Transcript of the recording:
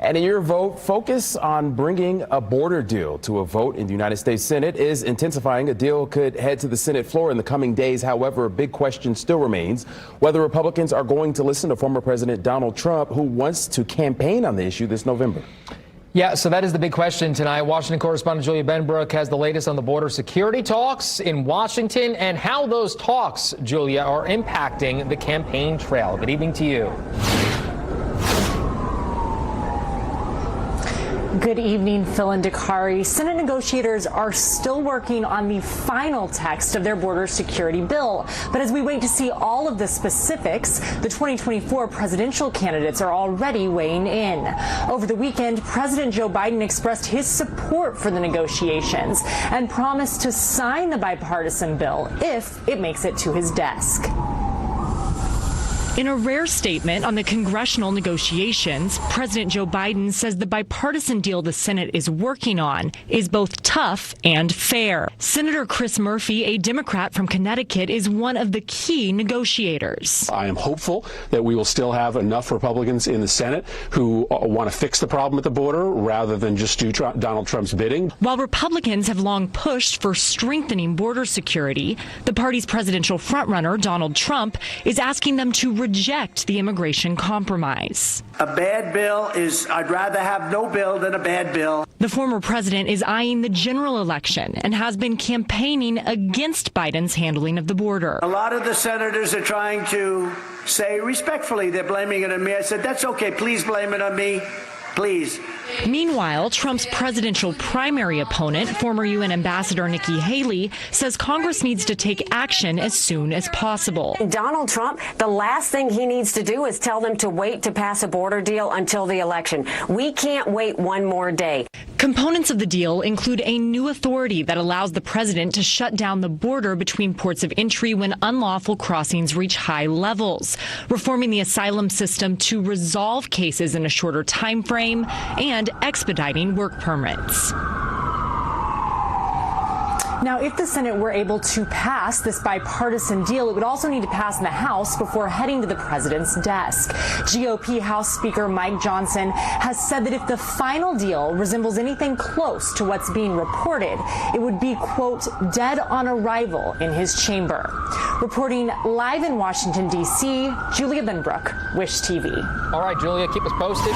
And in your vote, focus on bringing a border deal to a vote in the United States Senate is intensifying. A deal could head to the Senate floor in the coming days. However, a big question still remains whether Republicans are going to listen to former President Donald Trump, who wants to campaign on the issue this November. Yeah, so that is the big question tonight. Washington correspondent Julia Benbrook has the latest on the border security talks in Washington and how those talks, Julia, are impacting the campaign trail. Good evening to you. Good evening, Phil and Dakari. Senate negotiators are still working on the final text of their border security bill. But as we wait to see all of the specifics, the 2024 presidential candidates are already weighing in. Over the weekend, President Joe Biden expressed his support for the negotiations and promised to sign the bipartisan bill if it makes it to his desk. In a rare statement on the congressional negotiations, President Joe Biden says the bipartisan deal the Senate is working on is both tough and fair. Senator Chris Murphy, a Democrat from Connecticut, is one of the key negotiators. I am hopeful that we will still have enough Republicans in the Senate who want to fix the problem at the border rather than just do Donald Trump's bidding. While Republicans have long pushed for strengthening border security, the party's presidential frontrunner, Donald Trump, is asking them to reject the immigration compromise. A bad bill is, I'd rather have no bill than a bad bill. The former president is eyeing the general election and has been campaigning against Biden's handling of the border. A lot of the senators are trying to say respectfully they're blaming it on me. I said, that's okay. Please blame it on me. Please. Meanwhile, Trump's presidential primary opponent, former UN Ambassador Nikki Haley, says Congress needs to take action as soon as possible. Donald Trump, the last thing he needs to do is tell them to wait to pass a border deal until the election. We can't wait one more day. Components of the deal include a new authority that allows the president to shut down the border between ports of entry when unlawful crossings reach high levels, reforming the asylum system to resolve cases in a shorter time frame, and expediting work permits. Now, if the Senate were able to pass this bipartisan deal, it would also need to pass in the House before heading to the president's desk. GOP House Speaker Mike Johnson has said that if the final deal resembles anything close to what's being reported, it would be, quote, dead on arrival in his chamber. Reporting live in Washington, D.C., Julia Benbrook, WISH TV. All right, Julia, keep us posted.